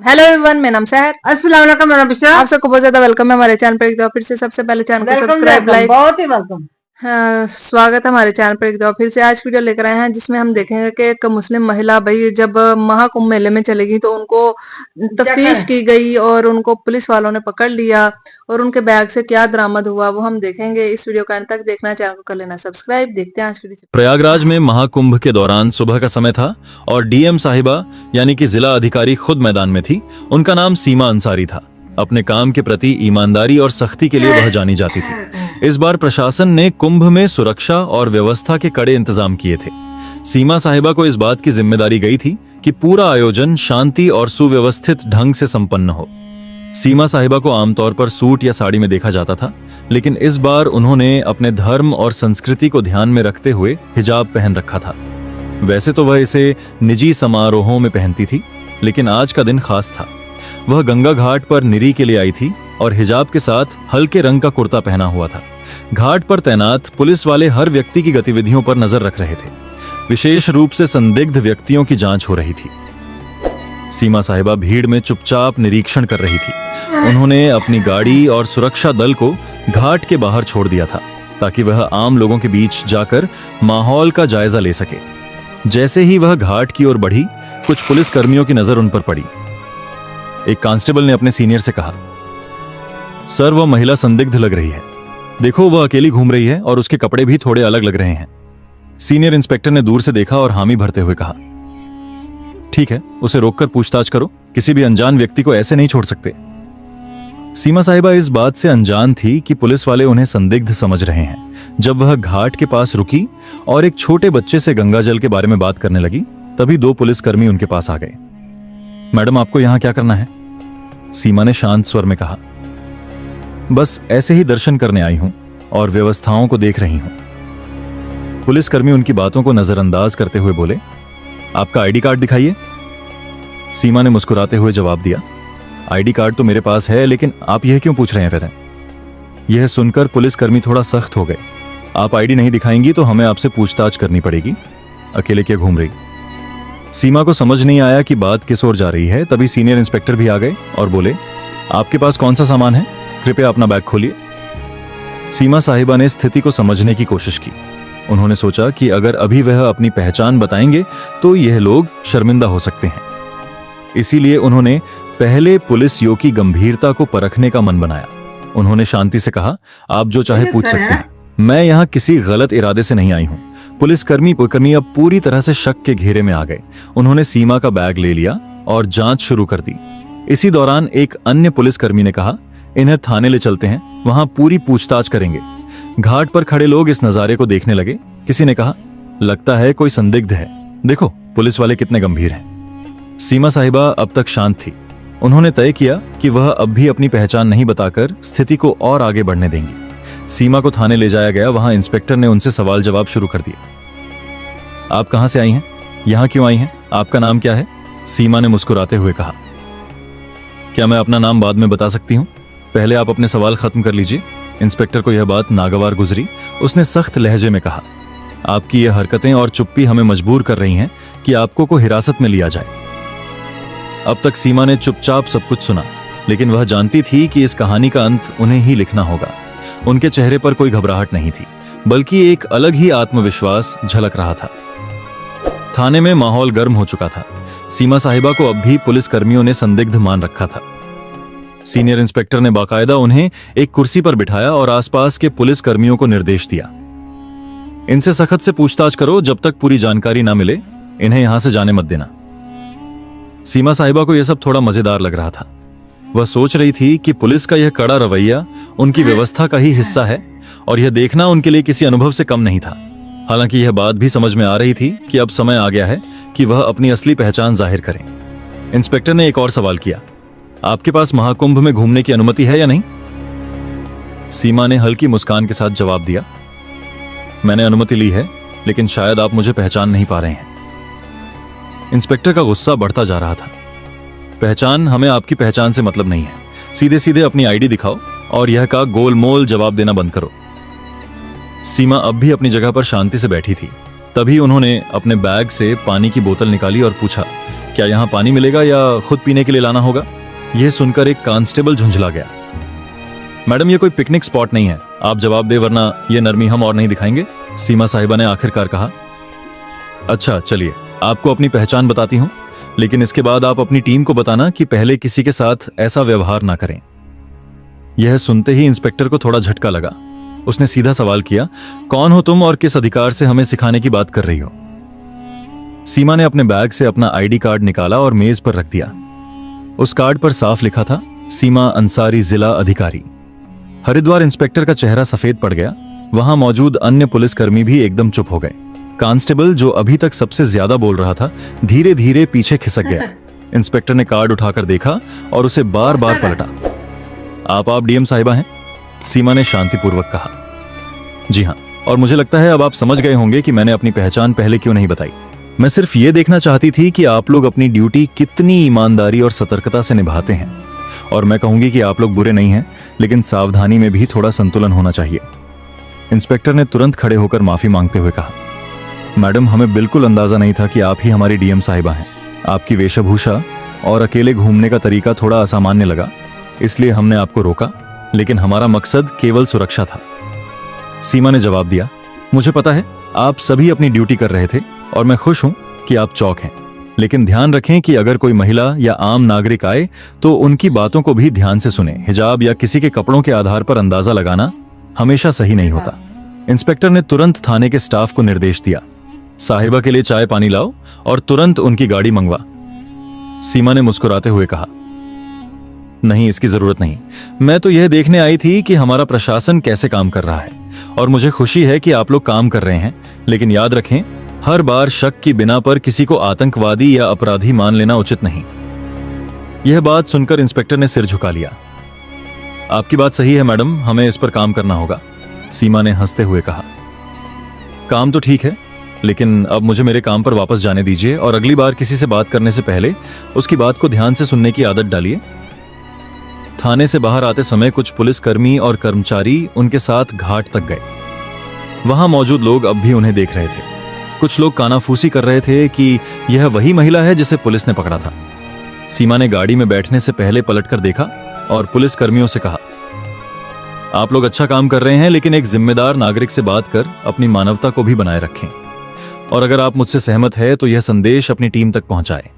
Hello everyone, मेरा नाम सहर। अस्सलाम वालेकुम मेरा बिशरा। आप सबको बहुत ज्यादा वेलकम है हमारे चैनल पर। एक दो फिर से सबसे पहले चैनल को सब्सक्राइब लाइक बहुत ही वेलकम। स्वागत है हमारे चैनल पर। एक दो फिर से आज वीडियो लेकर आए हैं जिसमें हम देखेंगे कि एक मुस्लिम महिला भाई जब महाकुंभ मेले में चलेगी तो उनको तफ्तीश की गई और उनको पुलिस वालों ने पकड़ लिया और उनके बैग से क्या बरामद हुआ वो हम देखेंगे। इस वीडियो का अंत तक देखना, चैनल को कर लेना सब्सक्राइब। देखते हैं आज वीडियो। प्रयागराज में महाकुंभ के दौरान सुबह का समय था और डीएम साहिबा यानी कि जिला अधिकारी खुद मैदान में थी। उनका नाम सीमा अंसारी था। अपने काम के प्रति ईमानदारी और सख्ती के लिए वह जानी जाती थी। इस बार प्रशासन ने कुंभ में सुरक्षा और व्यवस्था के कड़े इंतजाम किए थे। सीमा साहिबा को इस बात की जिम्मेदारी गई थी कि पूरा आयोजन शांति और सुव्यवस्थित ढंग से संपन्न हो। सीमा साहिबा को आमतौर पर सूट या साड़ी में देखा जाता था, लेकिन इस बार उन्होंने अपने धर्म और संस्कृति को ध्यान में रखते हुए हिजाब पहन रखा था। वैसे तो वह इसे निजी समारोहों में पहनती थी, लेकिन आज का दिन खास था। वह गंगा घाट पर निरी के लिए आई थी और हिजाब के साथ हल्के रंग का कुर्ता पहना हुआ था। घाट पर तैनात पुलिस वाले हर व्यक्ति की गतिविधियों पर नजर रख रहे थे। विशेष रूप से संदिग्ध व्यक्तियों की जांच हो रही थी। सीमा साहिबा भीड़ में चुपचाप निरीक्षण कर रही थी। उन्होंने अपनी गाड़ी और सुरक्षा दल को घाट के बाहर छोड़ दिया था ताकि वह आम लोगों के बीच जाकर माहौल का जायजा ले सके। जैसे ही वह घाट की ओर बढ़ी, कुछ पुलिस कर्मियों की नजर उन पर पड़ी। एक कांस्टेबल ने अपने सीनियर से कहा, सर वह महिला संदिग्ध लग रही है। देखो वह अकेली घूम रही है और उसके कपड़े भी थोड़े अलग लग रहे हैं। सीनियर इंस्पेक्टर ने दूर से देखा और हामी भरते हुए कहा, ठीक है, उसे रोककर पूछताछ करो। किसी भी अनजान व्यक्ति को ऐसे नहीं छोड़ सकते। सीमा साहिबा इस बात से अनजान थी कि पुलिस वाले उन्हें संदिग्ध समझ रहे हैं। जब वह घाट के पास रुकी और एक छोटे बच्चे से गंगा जल के बारे में बात करने लगी, तभी दो पुलिसकर्मी उनके पास आ गए। मैडम आपको यहां क्या करना है? सीमा ने शांत स्वर में कहा, बस ऐसे ही दर्शन करने आई हूं और व्यवस्थाओं को देख रही हूं। पुलिसकर्मी उनकी बातों को नजरअंदाज करते हुए बोले, आपका आईडी कार्ड दिखाइए। सीमा ने मुस्कुराते हुए जवाब दिया, आईडी कार्ड तो मेरे पास है, लेकिन आप यह क्यों पूछ रहे हैं फिर? यह सुनकर पुलिसकर्मी थोड़ा सख्त हो गए। आप आईडी नहीं दिखाएंगी तो हमें आपसे पूछताछ करनी पड़ेगी। अकेले क्या घूम रही? सीमा को समझ नहीं आया कि बात किस ओर जा रही है। तभी सीनियर इंस्पेक्टर भी आ गए और बोले, आपके पास कौन सा सामान है? कृपया अपना बैग खोलिए। सीमा साहिबा ने स्थिति को समझने की कोशिश की। उन्होंने सोचा कि अगर अभी वह अपनी पहचान बताएंगे तो यह लोग शर्मिंदा हो सकते हैं। इसीलिए उन्होंने पहले पुलिसियों की गंभीरता को परखने का मन बनाया। उन्होंने शांति से कहा, आप जो चाहे पूछ सकते हैं, मैं यहाँ किसी गलत इरादे से नहीं आई हूँ। पुलिसकर्मी अब पूरी तरह से शक के घेरे में आ गए। उन्होंने सीमा का बैग ले लिया और जांच शुरू कर दी। इसी दौरान एक अन्य पुलिसकर्मी ने कहा, इन्हें थाने ले चलते हैं, वहां पूरी पूछताछ करेंगे। घाट पर खड़े लोग इस नजारे को देखने लगे। किसी ने कहा, लगता है कोई संदिग्ध है, देखो पुलिस वाले कितने गंभीर हैं। सीमा साहिबा अब तक शांत थी। उन्होंने तय किया कि वह अब भी अपनी पहचान नहीं बताकर स्थिति को और आगे बढ़ने देंगी। सीमा को थाने ले जाया गया। वहां इंस्पेक्टर ने उनसे सवाल जवाब शुरू कर दिया। आप कहां से आई हैं? यहां क्यों आई हैं? आपका नाम क्या है? सीमा ने मुस्कुराते हुए कहा, क्या मैं अपना नाम बाद में बता सकती हूं? पहले आप अपने सवाल खत्म कर लीजिए। इंस्पेक्टर को यह बात नागवार गुजरी। उसने सख्त लहजे में कहा, आपकी यह हरकतें और चुप्पी हमें मजबूर कर रही हैं कि आपको को हिरासत में लिया जाए। अब तक सीमा ने चुपचाप सब कुछ सुना, लेकिन वह जानती थी कि इस कहानी का अंत उन्हें ही लिखना होगा। उनके चेहरे पर कोई घबराहट नहीं थी, बल्कि एक अलग ही आत्मविश्वास झलक रहा था। थाने में माहौल गर्म हो चुका था। सीमा साहिबा को अब भी पुलिसकर्मियों ने संदिग्ध मान रखा था। सीनियर इंस्पेक्टर ने बाकायदा उन्हें एक कुर्सी पर बिठाया और आसपास के पुलिसकर्मियों को निर्देश दिया, इनसे सख्त से पूछताछ करो, जब तक पूरी जानकारी ना मिले इन्हें यहां से जाने मत देना। सीमा साहिबा को यह सब थोड़ा मजेदार लग रहा था। वह सोच रही थी कि पुलिस का यह कड़ा रवैया उनकी व्यवस्था का ही हिस्सा है और यह देखना उनके लिए किसी अनुभव से कम नहीं था। हालांकि यह बात भी समझ में आ रही थी कि अब समय आ गया है कि वह अपनी असली पहचान जाहिर करें। इंस्पेक्टर ने एक और सवाल किया, आपके पास महाकुंभ में घूमने की अनुमति है या नहीं? सीमा ने हल्की मुस्कान के साथ जवाब दिया, मैंने अनुमति ली है, लेकिन शायद आप मुझे पहचान नहीं पा रहे हैं। इंस्पेक्टर का गुस्सा बढ़ता जा रहा था। पहचान, हमें आपकी पहचान से मतलब नहीं है। सीधे सीधे अपनी आईडी दिखाओ और यह का गोलमोल जवाब देना बंद करो। सीमा अब भी अपनी जगह पर शांति से बैठी थी। तभी उन्होंने अपने बैग से पानी की बोतल निकाली और पूछा, क्या यहाँ पानी मिलेगा या खुद पीने के लिए लाना होगा? यह सुनकर एक कांस्टेबल झुंझला गया। मैडम, ये कोई पिकनिक स्पॉट नहीं है, आप जवाब दे वरना ये नरमी हम और नहीं दिखाएंगे, सीमा साहिबा ने आखिरकार कहा। अच्छा चलिए, आपको अपनी पहचान बताती हूँ, लेकिन इसके बाद आप अपनी टीम को बताना कि पहले किसी के साथ ऐसा व्यवहार ना करें। यह सुनते ही इंस्पेक्टर को थोड़ा झटका लगा। उसने सीधा सवाल किया, कौन हो तुम और किस अधिकार से हमें सिखाने की बात कर रही हो? सीमा ने अपने बैग से अपना आईडी कार्ड निकाला और मेज पर रख दिया। उस कार्ड पर साफ लिखा था, सीमा अंसारी, जिला अधिकारी। हरिद्वार इंस्पेक्टर का चेहरा सफेद पड़ गया। वहां मौजूद अन्य पुलिसकर्मी भी एकदम चुप हो गए। कांस्टेबल, जो अभी तक सबसे ज्यादा बोल रहा था, धीरे धीरे पीछे खिसक गया। इंस्पेक्टर ने कार्ड उठाकर देखा और उसे बार बार पलटा। आप डीएम साहिबा हैं? सीमा ने शांतिपूर्वक कहा। जी हाँ, और मुझे लगता है अब आप समझ गए होंगे कि मैंने अपनी पहचान पहले क्यों नहीं बताई। मैं सिर्फ ये देखना चाहती थी कि आप लोग अपनी ड्यूटी कितनी ईमानदारी और सतर्कता से निभाते हैं। और मैं कहूंगी कि आप लोग बुरे नहीं हैं, लेकिन सावधानी में भी थोड़ा संतुलन होना चाहिए। इंस्पेक्टर ने तुरंत खड़े होकर माफी मांगते हुए कहा, मैडम, हमें बिल्कुल अंदाजा नहीं था कि आप ही हमारी डीएम साहिबा हैं। आपकी वेशभूषा और अकेले घूमने का तरीका थोड़ा असामान्य लगा, इसलिए हमने आपको रोका, लेकिन हमारा मकसद केवल सुरक्षा था। सीमा ने जवाब दिया, मुझे पता है आप सभी अपनी ड्यूटी कर रहे थे और मैं खुश हूं कि आप चौक हैं, लेकिन ध्यान रखें कि अगर कोई महिला या आम नागरिक आए तो उनकी बातों को भी ध्यान से सुने। हिजाब या किसी के कपड़ों के आधार पर अंदाजा लगाना हमेशा सही नहीं होता। इंस्पेक्टर ने तुरंत थाने के स्टाफ को निर्देश दिया, साहिबा के लिए चाय पानी लाओ और तुरंत उनकी गाड़ी मंगवा। सीमा ने मुस्कुराते हुए कहा, नहीं, इसकी जरूरत नहीं। मैं तो यह देखने आई थी कि हमारा प्रशासन कैसे काम कर रहा है, और मुझे खुशी है कि आप लोग काम कर रहे हैं, लेकिन याद रखें, हर बार शक की बिना पर किसी को आतंकवादी या अपराधी मान लेना उचित नहीं। यह बात सुनकर इंस्पेक्टर ने सिर झुका लिया। आपकी बात सही है मैडम, हमें इस पर काम करना होगा, सीमा ने हंसते हुए कहा। काम तो ठीक है, लेकिन अब मुझे मेरे काम पर वापस जाने दीजिए और अगली बार किसी से बात करने से पहले उसकी बात को ध्यान से सुनने की आदत डालिए। थाने से बाहर आते समय कुछ पुलिसकर्मी और कर्मचारी उनके साथ घाट तक गए। वहां मौजूद लोग अब भी उन्हें देख रहे थे। कुछ लोग कानाफूसी कर रहे थे कि यह वही महिला है जिसे पुलिस ने पकड़ा था। सीमा ने गाड़ी में बैठने से पहले पलटकर देखा और पुलिसकर्मियों से कहा, आप लोग अच्छा काम कर रहे हैं, लेकिन एक जिम्मेदार नागरिक से बात कर अपनी मानवता को भी बनाए रखें, और अगर आप मुझसे सहमत है तो यह संदेश अपनी टीम तक पहुंचाएं।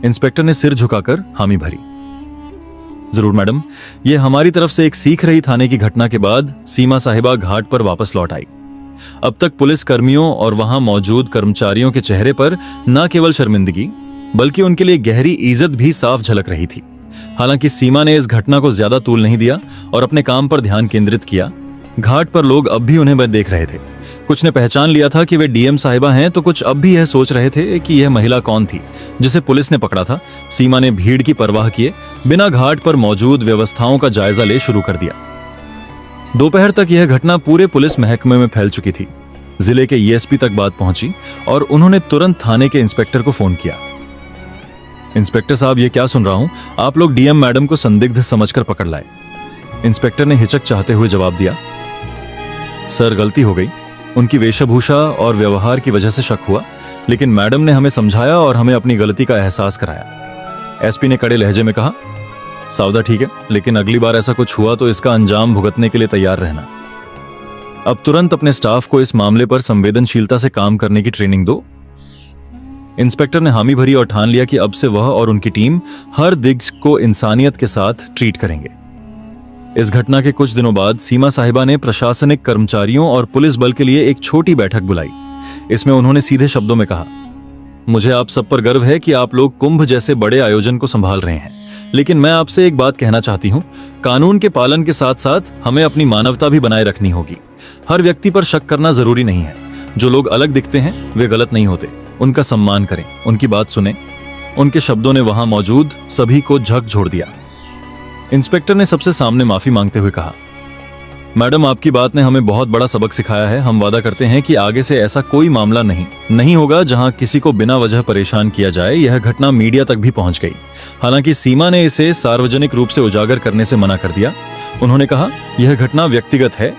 इंस्पेक्टर ने सिर झुकाकर हामी भरी। जरूर मैडम। यह हमारी तरफ से एक सीख रही थाने की घटना के बाद सीमा साहिबा घाट पर वापस लौट आई। अब तक पुलिस कर्मियों और वहां मौजूद कर्मचारियों के चेहरे पर न केवल शर्मिंदगी बल्कि उनके लिए गहरी इज्जत भी साफ झलक रही थी। हालांकि सीमा ने इस घटना को ज्यादा तूल नहीं दिया और अपने काम पर ध्यान केंद्रित किया। घाट पर लोग अब भी उन्हें देख रहे थे। कुछ ने पहचान लिया था कि वे डीएम साहिबा हैं, तो कुछ अब भी यह सोच रहे थे कि यह महिला कौन थी जिसे पुलिस ने पकड़ा था। सीमा ने भीड़ की परवाह किए बिना घाट पर मौजूद व्यवस्थाओं का जायजा ले शुरू कर दिया। दोपहर तक यह घटना पूरे पुलिस महकमे में फैल चुकी थी। जिले के ईएसपी तक बात पहुंची और उन्होंने तुरंत थाने के इंस्पेक्टर को फोन किया। इंस्पेक्टर साहब, ये क्या सुन रहा हूं, आप लोग डीएम मैडम को संदिग्ध समझकर पकड़ लाए। इंस्पेक्टर ने हिचक चाहते हुए जवाब दिया, सर गलती हो गई, उनकी वेशभूषा और व्यवहार की वजह से शक हुआ, लेकिन मैडम ने हमें समझाया और हमें अपनी गलती का एहसास कराया। एसपी ने कड़े लहजे में कहा, सावधा ठीक है, लेकिन अगली बार ऐसा कुछ हुआ तो इसका अंजाम भुगतने के लिए तैयार रहना। अब तुरंत अपने स्टाफ को इस मामले पर संवेदनशीलता से काम करने की ट्रेनिंग दो। इंस्पेक्टर ने हामी भरी और ठान लिया कि अब से वह और उनकी टीम हर दिग्गज को इंसानियत के साथ ट्रीट करेंगे। इस घटना के कुछ दिनों बाद सीमा साहिबा ने प्रशासनिक कर्मचारियों और पुलिस बल के लिए एक छोटी बैठक बुलाई। इसमें उन्होंने सीधे शब्दों में कहा, मुझे आप सब पर गर्व है कि आप लोग कुंभ जैसे बड़े आयोजन को संभाल रहे हैं, लेकिन मैं आपसे एक बात कहना चाहती हूं, कानून के पालन के साथ साथ हमें अपनी मानवता भी बनाए रखनी होगी। हर व्यक्ति पर शक करना जरूरी नहीं है। जो लोग अलग दिखते हैं वे गलत नहीं होते। उनका सम्मान करें, उनकी बात सुने। उनके शब्दों ने वहां मौजूद सभी को झकझोर दिया। इंस्पेक्टर ने सबसे सामने माफी मांगते हुए कहा, मैडम आपकी बात ने हमें बहुत बड़ा सबक सिखाया है। हम वादा करते हैं कि आगे से ऐसा कोई मामला नहीं होगा जहां किसी को बिना वजह परेशान किया जाए। यह घटना मीडिया तक भी पहुंच गई। हालांकि सीमा ने इसे सार्वजनिक रूप से उजागर करने से मना कर दिया। उन्होंने कहा, यह घटना व्यक्तिगत है।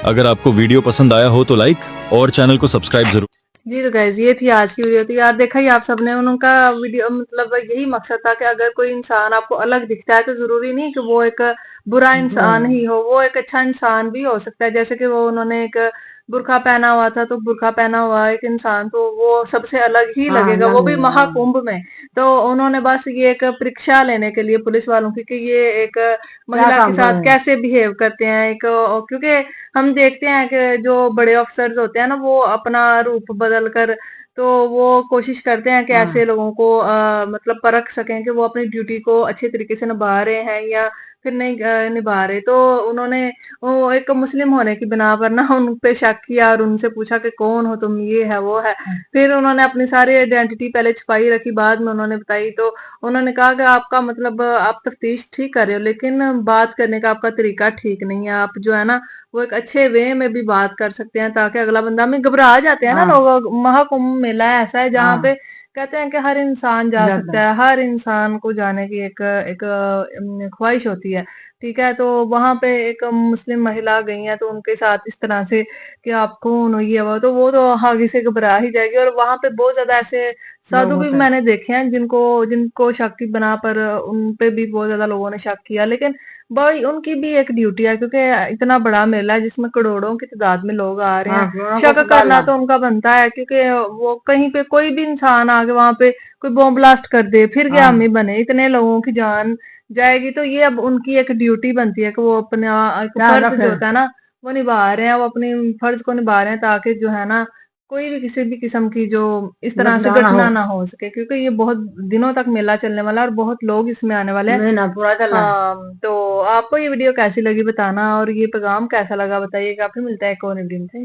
अगर आपको वीडियो पसंद आया हो तो लाइक और चैनल को सब्सक्राइब जरूर। जी, तो गाइज़ ये थी आज की वीडियो। तो यार देखा ही आप सबने उनका वीडियो, मतलब यही मकसद था कि अगर कोई इंसान आपको अलग दिखता है तो ज़रूरी नहीं कि वो एक बुरा बुरा इंसान ही हो, वो एक अच्छा इंसान भी हो सकता है। जैसे कि वो उन्होंने एक बुर्का पहना हुआ था, तो बुर्का पहना हुआ एक इंसान तो वो सबसे अलग ही हाँ लगेगा, अलग वो भी होगा हाँ। महाकुंभ में। तो उन्होंने बस ये एक परीक्षा लेने के लिए पुलिस वालों की कि ये एक क्या महिला के काम कर साथ रहे हैं। कैसे बिहेव करते हैं, एक क्योंकि हम देखते हैं कि जो बड़े ऑफिसर्स होते हैं ना, वो अपना रूप बदल कर, तो वो कोशिश करते हैं कि ऐसे हाँ लोगों को मतलब परख सकें कि वो अपनी ड्यूटी को अच्छे तरीके से निभा रहे हैं या फिर नहीं निभा रहे। तो उन्होंने वो एक मुस्लिम होने की बिना पर ना उन पे शक किया और उनसे पूछा कि कौन हो तुम, ये है वो है। फिर उन्होंने अपनी सारी आइडेंटिटी पहले छुपाई रखी, बाद में उन्होंने बताई। तो उन्होंने कहा कि आपका मतलब आप तफ्तीश ठीक कर रहे हो, लेकिन बात करने का आपका तरीका ठीक नहीं है। आप जो है ना, वो एक अच्छे वे में भी बात कर सकते हैं, ताकि अगला बंदा, में घबरा जाते हैं ना हाँ लोग। महाकुंभ मेला ऐसा है जहाँ पे हाँ कहते हैं कि हर इंसान जा जाता सकता है। है, हर इंसान को जाने की एक एक ख्वाहिश होती है। ठीक है, तो वहां पे एक मुस्लिम महिला गई है, तो उनके साथ इस तरह से कि आप कौन हो, ये वो तो आगे से घबरा ही जाएगी। और वहां पे बहुत ज्यादा ऐसे लोग साधु भी होता है। मैंने देखे हैं जिनको जिनको शक की बना पर उन पे भी बहुत ज्यादा लोगों ने शक किया। लेकिन भाई उनकी भी एक ड्यूटी है, क्योंकि इतना बड़ा मेला है जिसमें करोड़ों की तादाद में लोग आ रहे हाँ हैं। कोरोना को शक करना संभालना। तो उनका बनता है, क्योंकि वो कहीं पे कोई भी इंसान आके वहां पे कोई बॉम्ब ब्लास्ट कर दे, फिर क्या हम ही हाँ बने, इतने लोगों की जान जाएगी। तो ये अब उनकी एक ड्यूटी बनती है कि वो अपने एक क्या फर्ज रखे। जो होता है ना, वो निभा रहे हैं, वो अपनी फर्ज को निभा रहे हैं, ताकि जो है ना, कोई भी किसी भी किस्म की जो इस तरह से घटना हो। घटना ना हो सके। क्योंकि ये बहुत दिनों तक मेला चलने वाला है और बहुत लोग इसमें आने वाले हैं। महीना पूरा चलना है। हाँ, तो आपको ये वीडियो कैसी लगी बताना, और ये पैगाम कैसा लगा बताइएगा। फिर मिलता है एक और वीडियो में।